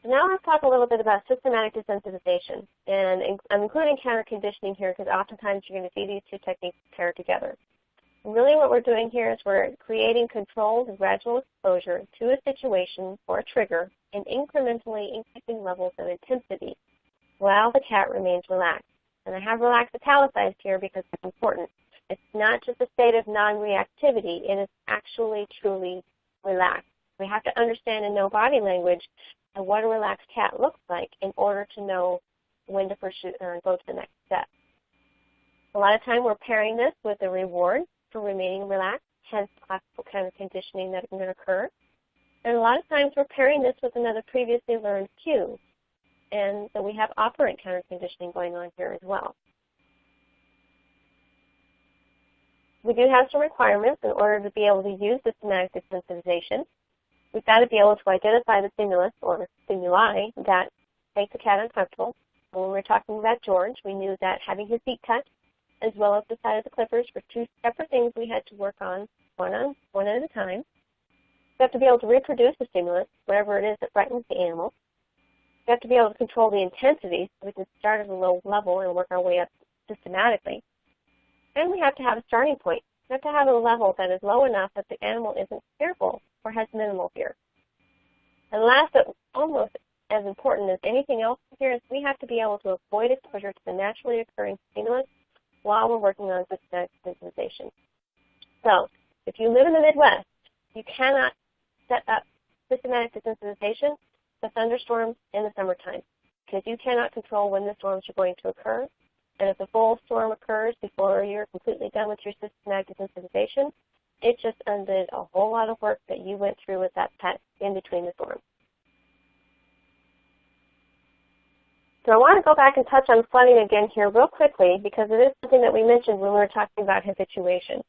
Now let's talk a little bit about systematic desensitization. And I'm including counter conditioning here because oftentimes you're going to see these two techniques paired together. And really what we're doing here is we're creating controlled and gradual exposure to a situation or a trigger and incrementally increasing levels of intensity while the cat remains relaxed. And I have relaxed italicized here because it's important. It's not just a state of non-reactivity. It is actually truly relaxed. We have to understand and know body language and what a relaxed cat looks like in order to know when to pursue or go to the next step. A lot of time we're pairing this with a reward for remaining relaxed, hence classical kind of conditioning that can occur. And a lot of times we're pairing this with another previously learned cue. And so we have operant counter conditioning going on here as well. We do have some requirements in order to be able to use systematic desensitization. We've got to be able to identify the stimulus or stimuli that make the cat uncomfortable. When we were talking about George, we knew that having his feet touched as well as the side of the clippers were two separate things we had to work on one at a time. We have to be able to reproduce the stimulus, whatever it is that frightens the animal. We have to be able to control the intensity so we can start at a low level and work our way up systematically. And we have to have a starting point. We have to have a level that is low enough that the animal isn't fearful or has minimal fear. And last, but almost as important as anything else here, is we have to be able to avoid exposure to the naturally occurring stimulus while we're working on systematic desensitization. So if you live in the Midwest, you cannot set up systematic desensitization for thunderstorms in the summertime because you cannot control when the storms are going to occur. And if a full storm occurs before you're completely done with your systematic desensitization, it just undid a whole lot of work that you went through with that pet in between the storms. So I want to go back and touch on flooding again here real quickly because it is something that we mentioned when we were talking about habituation.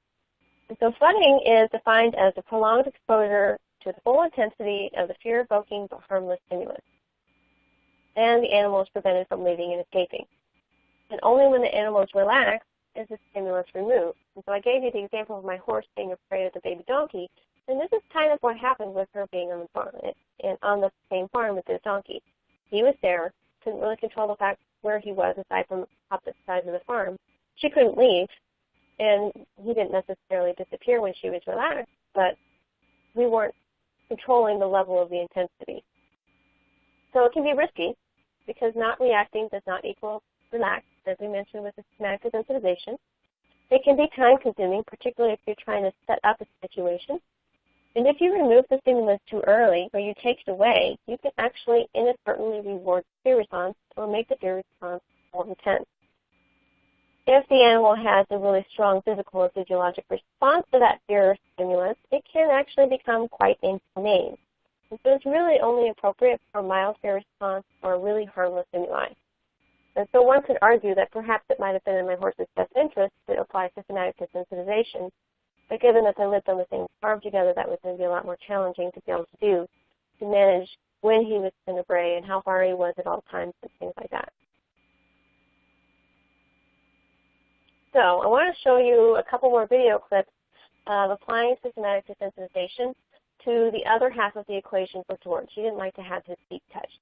And so flooding is defined as a prolonged exposure to the full intensity of the fear-evoking but harmless stimulus. And the animal is prevented from leaving and escaping. And only when the animal is relaxed is the stimulus removed. And so I gave you the example of my horse being afraid of the baby donkey. And this is kind of what happened with her being on the farm, and on the same farm with this donkey. He was there, couldn't really control the fact where he was aside from opposite sides of the farm. She couldn't leave, and he didn't necessarily disappear when she was relaxed, but we weren't controlling the level of the intensity. So it can be risky because not reacting does not equal relaxed, as we mentioned with the systematic desensitization. It can be time-consuming, particularly if you're trying to set up a situation. And if you remove the stimulus too early or you take it away, you can actually inadvertently reward the fear response or make the fear response more intense. If the animal has a really strong physical or physiologic response to that fear stimulus, it can actually become quite inhumane. And so it's really only appropriate for a mild fear response or a really harmless stimuli. And so one could argue that perhaps it might have been in my horse's best interest to apply systematic desensitization, but given that they lived on the same farm together, that was going to be a lot more challenging to be able to do, to manage when he was in the bray and how far he was at all times and things like that. So I want to show you a couple more video clips of applying systematic desensitization to the other half of the equation for George. He didn't like to have his feet touched.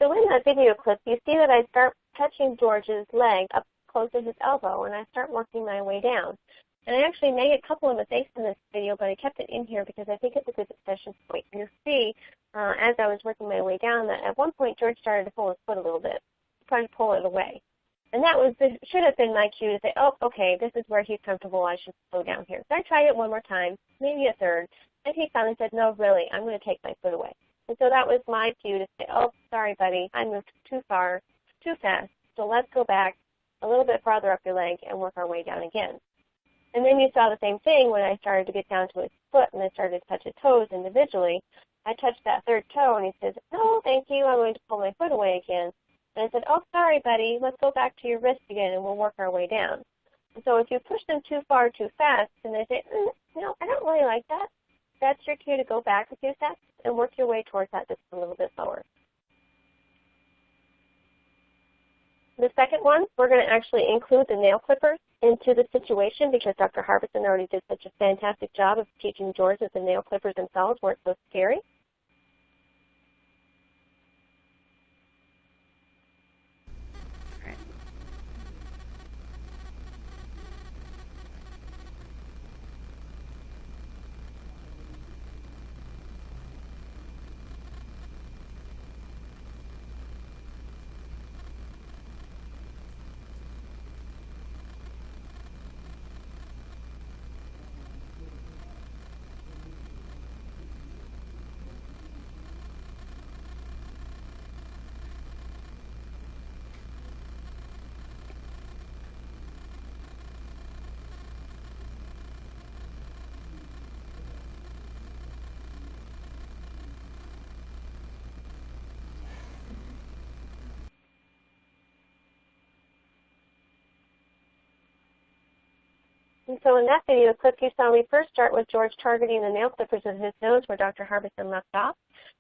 So in that video clip, you see that I start touching George's leg up close to his elbow, and I start working my way down. And I actually made a couple of mistakes in this video, but I kept it in here because I think it's a good discussion point. You'll see, as I was working my way down, that at one point George started to pull his foot a little bit, trying to pull it away. And that should have been my cue to say, oh, okay, this is where he's comfortable. I should slow down here. So I tried it one more time, maybe a third, and he finally said, no, really, I'm going to take my foot away. And so that was my cue to say, oh, sorry, buddy, I moved too far, too fast, so let's go back a little bit farther up your leg and work our way down again. And then you saw the same thing when I started to get down to his foot and I started to touch his toes individually. I touched that third toe and he says, no, thank you, I'm going to pull my foot away again. And I said, oh, sorry, buddy, let's go back to your wrist again and we'll work our way down. And so if you push them too far too fast and they say, no, I don't really like that, that's your cue to go back a few steps and work your way towards that just a little bit slower. The second one, we're going to actually include the nail clippers into the situation because Dr. Harbison already did such a fantastic job of teaching George that the nail clippers themselves weren't so scary. And so in that video clip, you saw me first start with George targeting the nail clippers of his nose where Dr. Harbison left off.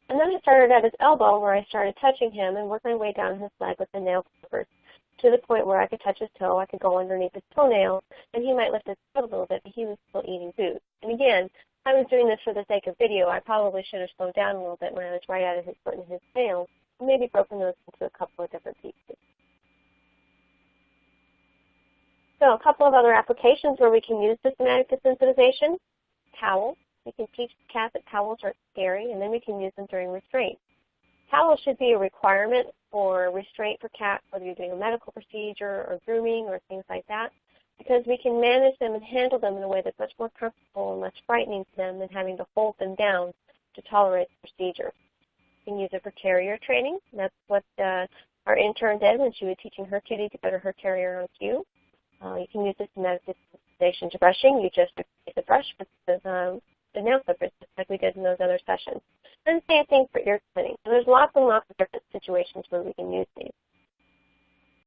And then I started at his elbow where I started touching him and worked my way down his leg with the nail clippers to the point where I could touch his toe, I could go underneath his toenail, and he might lift his foot a little bit, but he was still eating food. And again, I was doing this for the sake of video. I probably should have slowed down a little bit when I was right at his foot and his tail, and maybe broken those into a couple of different pieces. So a couple of other applications where we can use systematic desensitization. Towels. We can teach cats that towels are scary, and then we can use them during restraint. Towels should be a requirement for restraint for cats, whether you're doing a medical procedure or grooming or things like that, because we can manage them and handle them in a way that's much more comfortable and less frightening to them than having to hold them down to tolerate the procedure. You can use it for terrier training. That's what our intern did when she was teaching her kitty to put her terrier on cue. You can use systematic desensitization to brushing. You just replace the brush with the nail clippers, just like we did in those other sessions. And the same thing for ear cleaning. So there's lots and lots of different situations where we can use